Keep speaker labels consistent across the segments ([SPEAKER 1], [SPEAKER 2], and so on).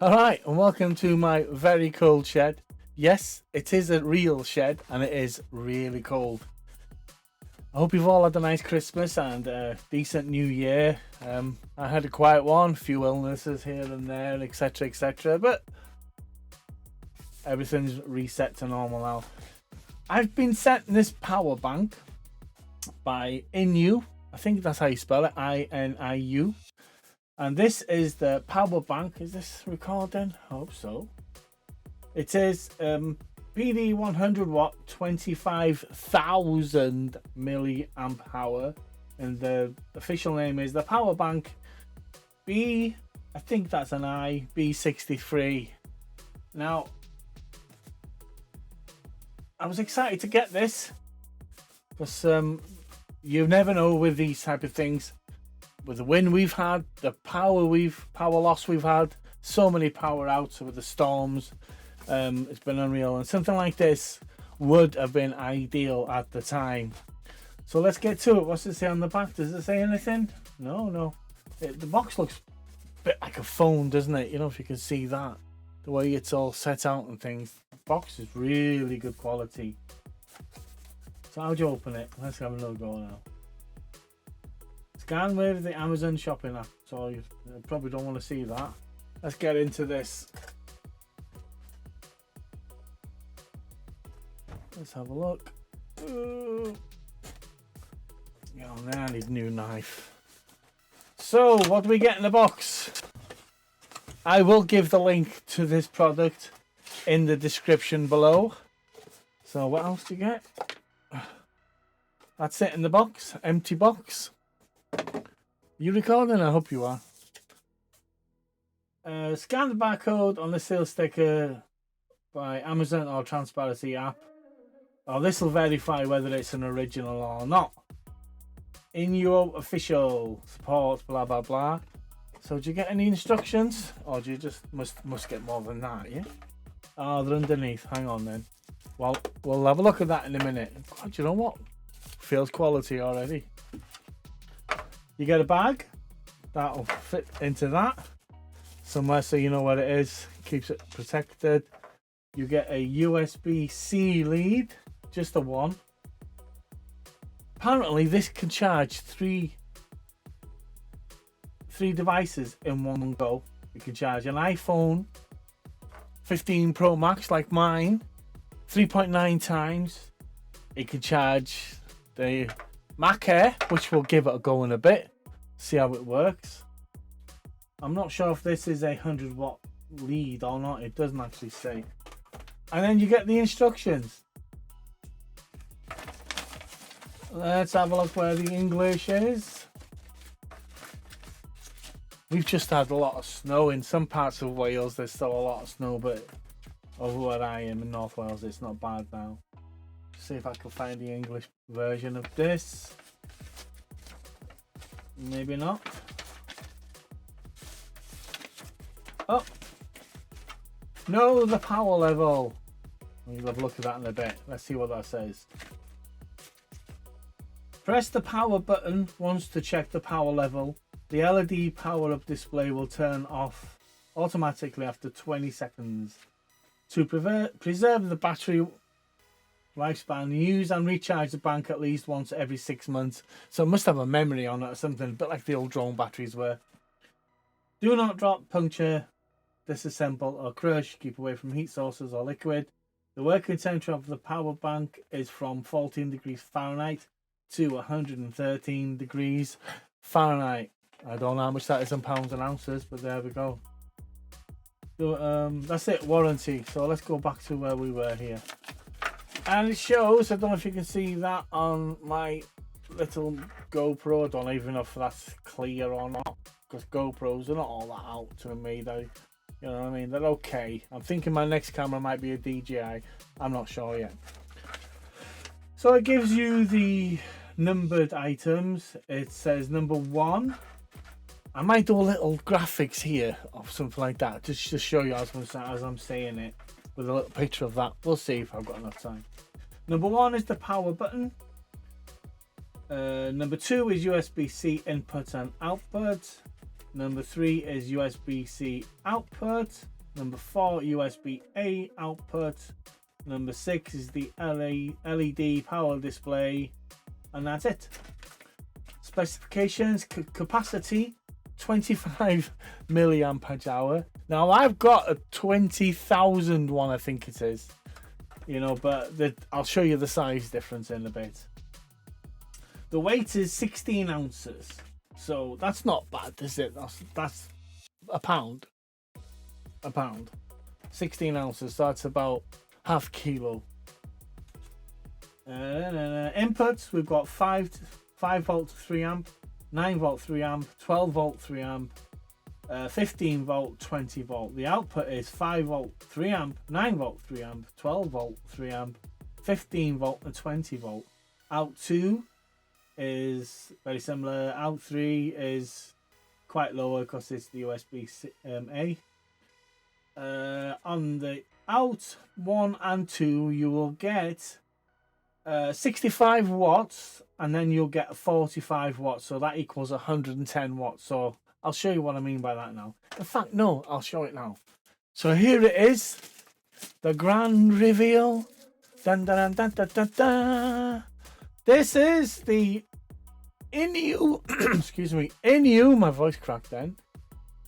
[SPEAKER 1] Alright, and welcome to my very cold shed. Yes, it is a real shed and it is really cold. I hope you've all had a nice Christmas and a decent new year. I had a quiet one, a few illnesses here and there, etc, but everything's reset to normal now. I've been sent this power bank by INIU, I think that's how you spell it, INIU. And this is the power bank. Is this recording? I hope so. It is PD 100W 25,000 milliamp hour, and the official name is the power bank I think that's an INIU B63. Now, I was excited to get this because you never know with these type of things. With the wind we've had, the power loss we've had, so many power outs with the storms, it's been unreal, and something like this would have been ideal at the time. So let's get to it. What's it say on the back? Does it say anything? No. The box looks a bit like a phone, doesn't it? You know, if you can see that, the way it's all set out and things. The box is really good quality. So how'd you open it? Let's have another go now. Scan with the Amazon shopping app, so you probably don't want to see that. Let's get into this. Let's have a look. Oh, now I need a new knife. So, what do we get in the box? I will give the link to this product in the description below. So, what else do you get? That's it in the box, empty box. You recording? I hope you are. Scan the barcode on the sales sticker by Amazon or Transparency app. Oh, this will verify whether it's an original or not. INIU official support, blah blah blah. So, do you get any instructions, or do you just must get more than that? Yeah. Oh, they're underneath. Hang on then. Well, we'll have a look at that in a minute. God, you know what? Feels quality already. You get a bag that'll fit into that somewhere, so you know what it is. Keeps it protected. You get a USB-C lead, just the one. Apparently, this can charge three devices in one go. You can charge an iPhone 15 Pro Max like mine 3.9 times. It can charge the Mac Air, which we'll give it a go in a bit, see how it works. I'm not sure if this is a 100-watt lead or not. It doesn't actually say. And then you get the instructions. Let's have a look where the English is. We've just had a lot of snow in some parts of Wales. There's still a lot of snow, but over where I am in North Wales, it's not bad now. See if I can find the English version of this. Maybe not. Oh, know the power level. We'll have a look at that in a bit. Let's see what that says. Press the power button once to check the power level. The LED power up display will turn off automatically after 20 seconds. To preserve the battery lifespan, use and recharge the bank at least once every 6 months. So it must have a memory on it or something, a bit like the old drone batteries were. Do not drop, puncture, disassemble or crush. Keep away from heat sources or liquid. The working temperature of the power bank is from 14 degrees Fahrenheit to 113 degrees Fahrenheit. I don't know how much that is in pounds and ounces, but there we go. So, that's it, warranty. So let's go back to where we were here. And it shows, I don't know if you can see that on my little GoPro. I don't even know if that's clear or not, because GoPros are not all that out to me. They, you know what I mean? They're okay. I'm thinking my next camera might be a DJI. I'm not sure yet. So it gives you the numbered items. It says number 1. I might do a little graphics here or something like that, just to show you as I'm saying it, with a little picture of that. We'll see if I've got enough time. Number 1 is the power button. Number 2 is USB-C input and output. Number 3 is USB-C output. Number 4, USB-A output. Number 6 is the LED power display. And that's it. Specifications, capacity, 25 milliamp hour. Now I've got a 20,000 one, I think it is. You know, but I'll show you the size difference in a bit. The weight is 16 ounces. So that's not bad, is it? That's a pound. A pound. 16 ounces, so that's about half kilo. Inputs, we've got 5 volt 3 amp, 9 volt 3 amp, 12 volt 3 amp, 15 volt 20 volt. The output is 5 volt 3 amp, 9 volt 3 amp, 12 volt 3 amp, 15 volt and 20 volt. Out 2 is very similar. Out 3 is quite lower because it's the USB-A. On the out 1 and 2 you will get 65 watts, and then you'll get 45 watts, so that equals 110 watts. So I'll show you what I mean by that now. In fact, no, I'll show it now. So here it is, the grand reveal. Dun, dun, dun, dun, dun, dun. This is the INIU excuse me, INIU, my voice cracked then,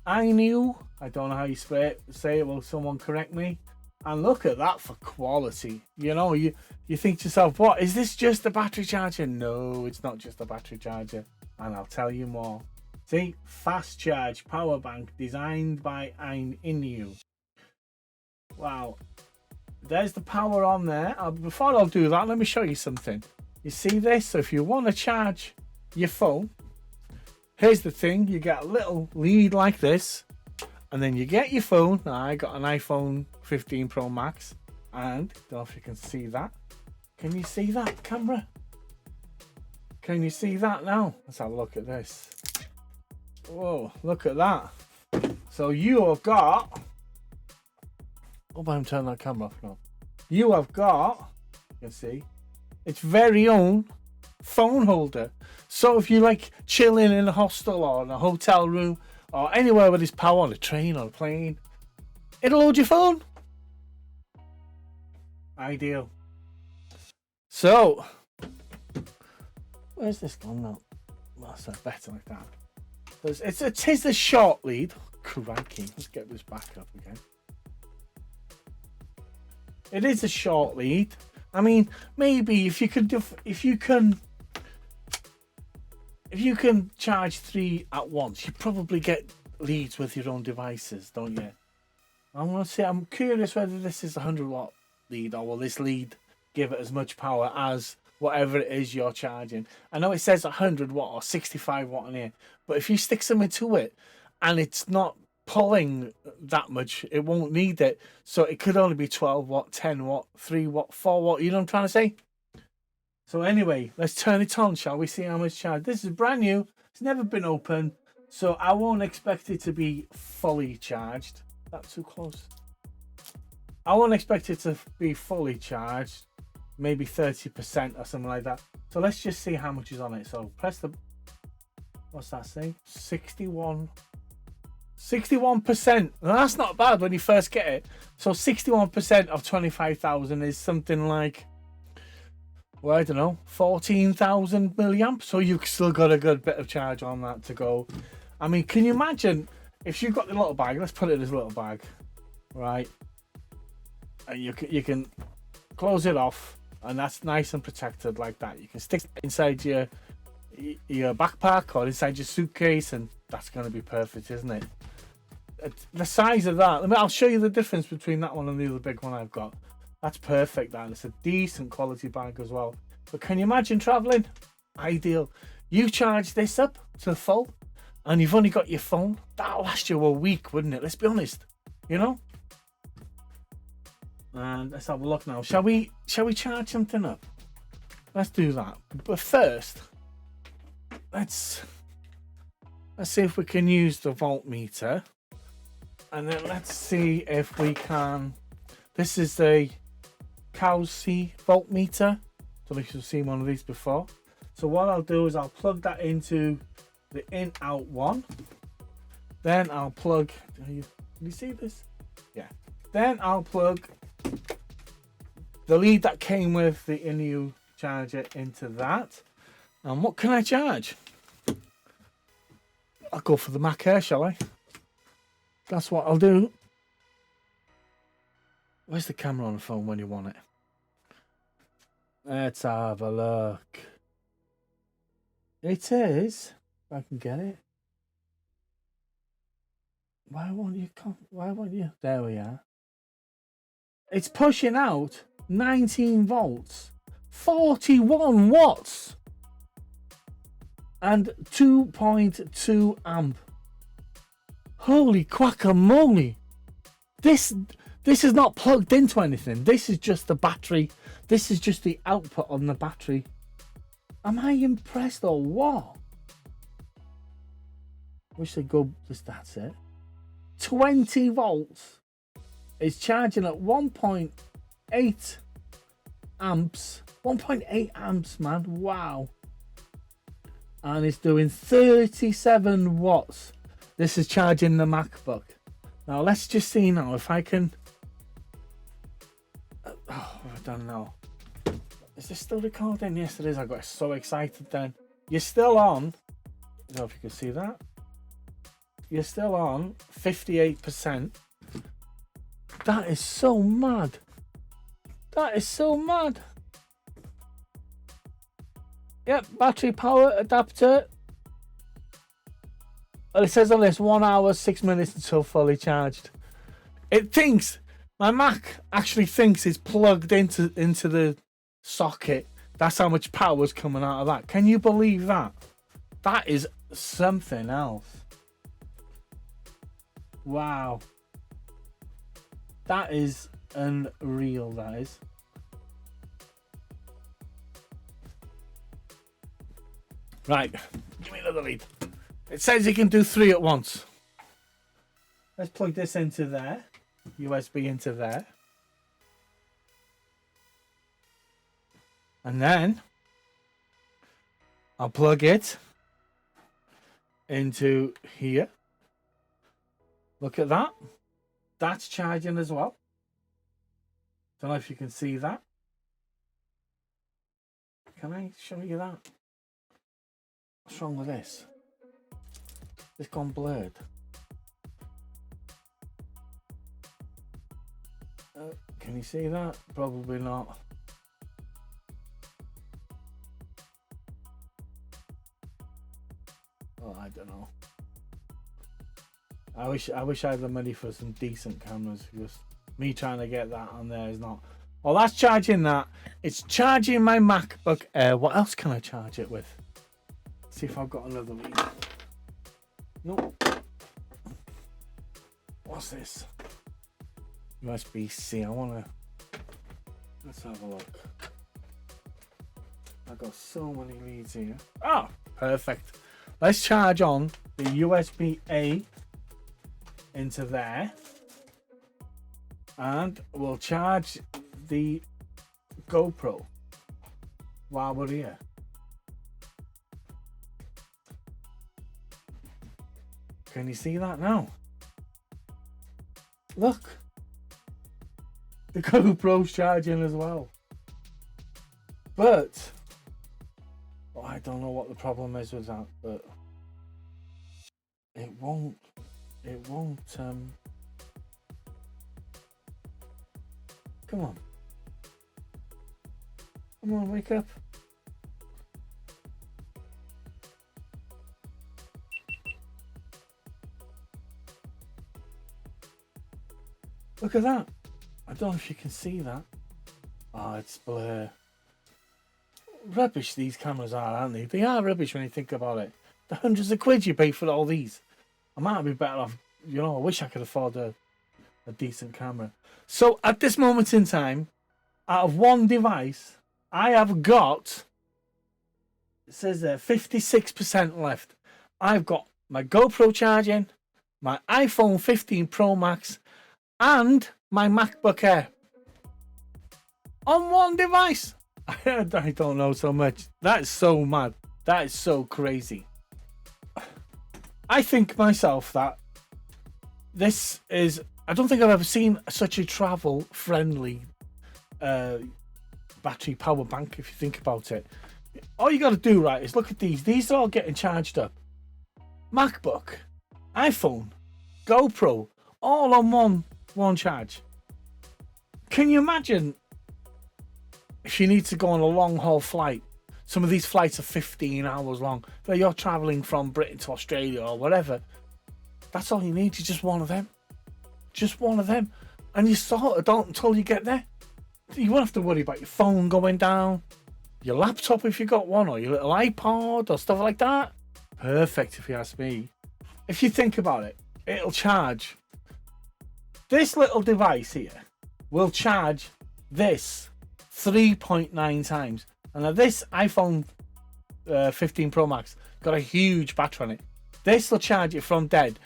[SPEAKER 1] INIU, I don't know how you say it, will someone correct me? And look at that for quality. You know, you think to yourself, what, is this just a battery charger? No, it's not just a battery charger, and I'll tell you more. See, fast charge power bank designed by INIU. Wow, there's the power on there. Before I'll do that, let me show you something. You see this? So if you want to charge your phone, here's the thing, you get a little lead like this, and then you get your phone. Now, I got an iPhone 15 Pro Max, and don't know if you can see that. Can you see that, camera? Can you see that now? Let's have a look at this. Whoa, look at that. So you have got, oh, I'm turning that camera off now. You have got, you can see, its very own phone holder. So if you like chilling in a hostel or in a hotel room or anywhere with this power, on a train or a plane, it'll hold your phone. Ideal. So where's this gone now? Well, that's better like that. It is a short lead. Crikey, let's get this back up again. It is a short lead. I mean, maybe if you can charge 3 at once, you probably get leads with your own devices, don't you? I'm curious whether this is a 100 watt lead, or will this lead give it as much power as whatever it is you're charging. I know it says 100 watt or 65 watt in here, but if you stick something to it and it's not pulling that much, it won't need it. So it could only be 12 watt, 10 watt, 3 watt, 4 watt. You know what I'm trying to say? So anyway, let's turn it on, shall we? See how much charge. This is brand new. It's never been opened, so I won't expect it to be fully charged. That's too close. I won't expect it to be fully charged. Maybe 30% or something like that. So let's just see how much is on it. So press the, what's that say? 61%. Now, that's not bad when you first get it. So 61% of 25,000 is something like, well, I don't know, 14,000 milliamps. So you've still got a good bit of charge on that to go. I mean, can you imagine if you've got the little bag? Let's put it in this little bag, right? And you can close it off, and that's nice and protected like that. You can stick it inside your backpack or inside your suitcase, and that's going to be perfect, isn't it? The size of that, I'll show you the difference between that one and the other big one I've got. That's perfect, that. It's a decent quality bag as well. But can you imagine traveling? Ideal. You charge this up to full, and you've only got your phone. That'll last you a week, wouldn't it? Let's be honest, you know. And let's have a look now. Shall we charge something up? Let's do that. But first, let's see if we can use the voltmeter, and then let's see if we can. This is a Cowsey voltmeter. Don't know if you've seen one of these before. So what I'll do is I'll plug that into the in-out one, Then I'll plug. Can you see this? Yeah. Then I'll plug the lead that came with the INIU charger into that. And what can I charge? I'll go for the Mac Air, shall I? That's what I'll do. Where's the camera on the phone when you want it? Let's have a look. It is. If I can get it. Why won't you come? Why won't you? There we are. It's pushing out 19 volts, 41 watts, and 2.2 amp. Holy guacamole! This is not plugged into anything. This is just the battery. This is just the output on the battery. Am I impressed or what? Wish they'd go. That's it. 20 volts. It's charging at 1.8 amps. 1.8 amps, man. Wow. And it's doing 37 watts. This is charging the MacBook. Now let's just see now if I can. Oh, I don't know. Is this still recording? Yes, it is. I got so excited then. You're still on. I don't know if you can see that. You're still on 58%. That is so mad. That is so mad. Yep, battery power adapter. Well, it says on this 1 hour, 6 minutes until fully charged. It thinks, my Mac actually thinks it's plugged into the socket. That's how much power is coming out of that. Can you believe that? That is something else. Wow. That is unreal, that is. Right, give me another lead. It says you can do 3 at once. Let's plug this into there. USB into there. And then I'll plug it into here. Look at that. That's charging as well. Don't know if you can see that. Can I show you that? What's wrong with this? It's gone blurred. Can you see that? Probably not. Oh, I don't know. I wish I had the money for some decent cameras, because me trying to get that on there is not. Well, that's charging that. It's charging my MacBook Air. What else can I charge it with? See if I've got another lead. Nope. What's this? USB-C. Let's have a look. I've got so many leads here. Oh, perfect. Let's charge on the USB-A into there. And we'll charge the GoPro while we're here. Can you see that now? Look. The GoPro's charging as well. But well, I don't know what the problem is with that, but it won't come on. Come on, wake up. Look at that. I don't know if you can see that. Oh, it's blur. Rubbish these cameras are, aren't they? They are rubbish when you think about it. The hundreds of quid you pay for all these. I might be better off, you know, I wish I could afford a decent camera. So at this moment in time, out of one device, I have got, it says there, 56% left. I've got my GoPro charging, my iPhone 15 Pro Max, and my MacBook Air. On one device. I don't know so much. That is so mad. That is so crazy. I think myself that This is, I don't think I've ever seen such a travel friendly battery power bank, if you think about it. All you got to do, right, is look at these are all getting charged up. MacBook, iPhone, GoPro, all on one charge. Can you imagine if you need to go on a long haul flight? Some of these flights are 15 hours long. So you're traveling from Britain to Australia or whatever. That's all you need is just one of them. Just one of them. And you sort it out until you get there. You won't have to worry about your phone going down, your laptop if you got one, or your little iPod or stuff like that. Perfect if you ask me. If you think about it, it'll charge. This little device here will charge this 3.9 times. And now this iPhone 15 Pro Max got a huge battery on it. This will charge it from dead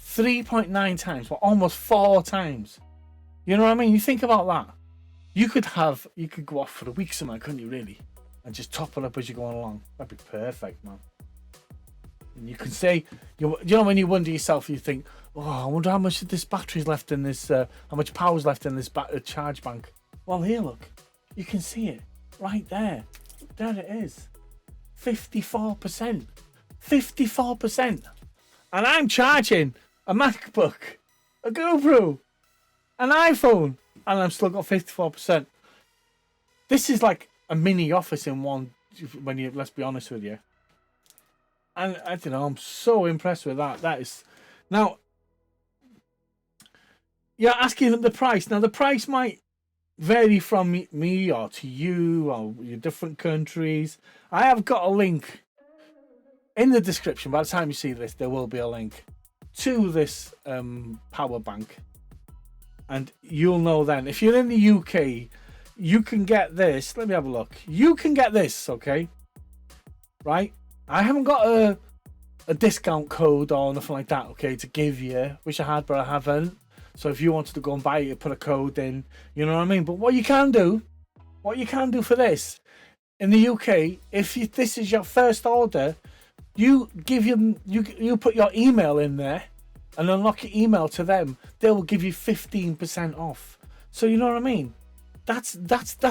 [SPEAKER 1] 3.9 times, well, almost 4 times. You know what I mean? You think about that. You could go off for a week somewhere, couldn't you, really? And just top it up as you're going along. That'd be perfect, man. And you can say, you know, when you wonder yourself, you think, oh, I wonder how much of this battery's left in this, how much power's left in this charge bank. Well, here, look. You can see it right there. There it is. 54%. 54%. And I'm charging a MacBook, a GoPro, an iPhone, and I'm still got 54%. This is like a mini office in one, when you, let's be honest with you. And I don't know, I'm so impressed with that. That is, now, you're asking the price. Now, the price might vary from me or to you or your different countries. I have got a link in the description. By the time you see this, there will be a link to this power bank. And you'll know then. If you're in the UK, you can get this. Let me have a look. You can get this, okay? Right? I haven't got a discount code or nothing like that, okay, to give you. Wish I had, but I haven't. So if you wanted to go and buy it, put a code in, you know what I mean? But what you can do for this, in the UK, if this is your first order, you put your email in there and unlock your email to them. They will give you 15% off. So you know what I mean? That's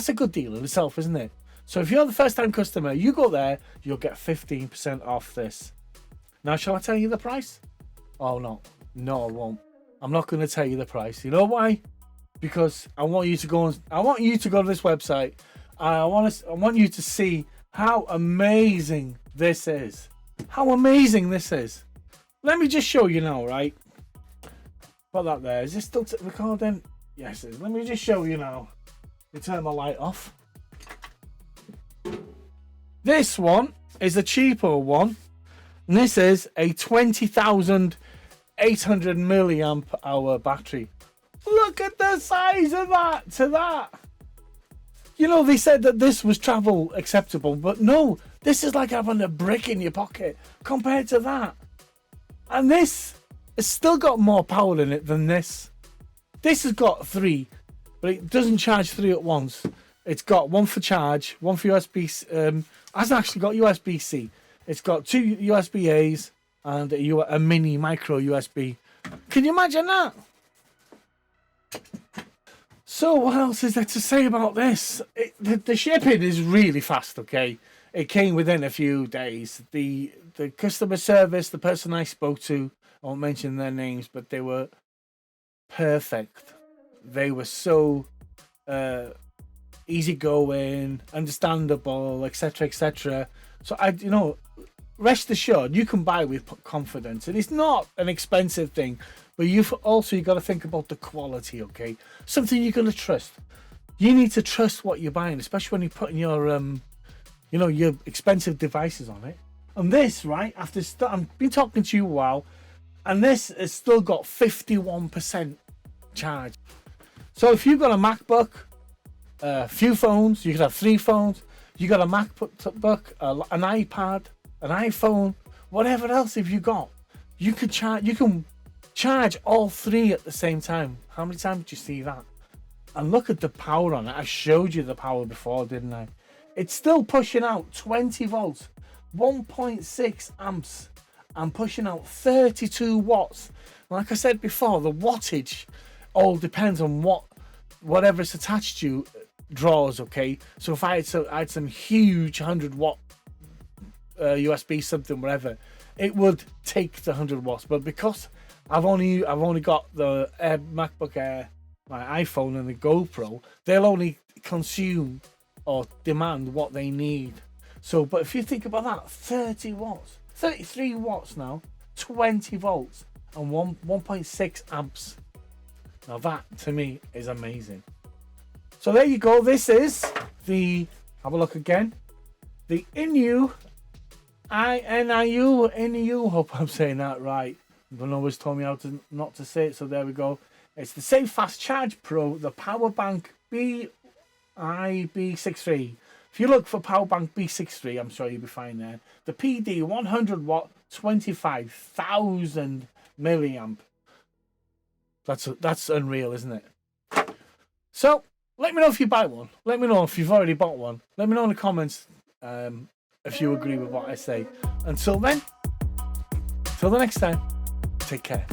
[SPEAKER 1] a good deal in itself, isn't it? So if you're the first time customer, you go there, you'll get 15% off this. Now, shall I tell you the price? Oh, no, I won't. I'm not going to tell you the price. You know why? Because I want you to go to this website. I want you to see how amazing this is. How amazing this is. Let me just show you now, right? Put that there. Is this still recording? Yes, it is. Let me just show you now. You turn my light off. This one is a cheaper one. And this is a 20,800 milliamp hour battery. Look at the size of that to that. You know, they said that this was travel acceptable, but no, this is like having a brick in your pocket compared to that. And this has still got more power in it than this. This has got 3, but it doesn't charge 3 at once. It's got one for charge, one for USB. Hasn't actually got USB-C. It's got 2 USB-As and a mini micro USB. Can you imagine that? So what else is there to say about this? The shipping is really fast, okay? It came within a few days. The customer service, the person I spoke to, I won't mention their names, but they were perfect. They were so easygoing, understandable, etc., etc. So rest assured, you can buy with confidence. And it's not an expensive thing, but you've got to think about the quality, okay? Something you're going to trust. You need to trust what you're buying, especially when you're putting your your expensive devices on it. And this, right, I've been talking to you a while, and this has still got 51% charge. So if you've got a MacBook, a few phones, you could have 3 phones, you got a MacBook, an iPad, an iPhone, whatever else have you got, you can charge all 3 at the same time. How many times did you see that? And look at the power on it. I showed you the power before, didn't I? It's still pushing out 20 volts, 1.6 amps, and pushing out 32 watts. Like I said before, the wattage all depends on whatever it's attached to draws. Okay, so if I had some huge 100-watt USB something, whatever, it would take the 100 watts. But because I've only got the MacBook Air, my iPhone, and the GoPro, they'll only consume or demand what they need. So, but if you think about that, 30 watts, 33 watts now, 20 volts, and 1.6 amps. Now that to me is amazing. So there you go. This is the, have a look again, the INIU, hope I'm saying that right. Everyone always told me how to not to say it, so there we go. It's the Safe Fast Charge Pro, the Power Bank B63. If you look for Power Bank B63, I'm sure you'll be fine there. The PD 100 watt, 25,000 milliamp. That's unreal, isn't it? So let me know if you buy one. Let me know if you've already bought one. Let me know in the comments if you agree with what I say. Until then, till the next time, take care.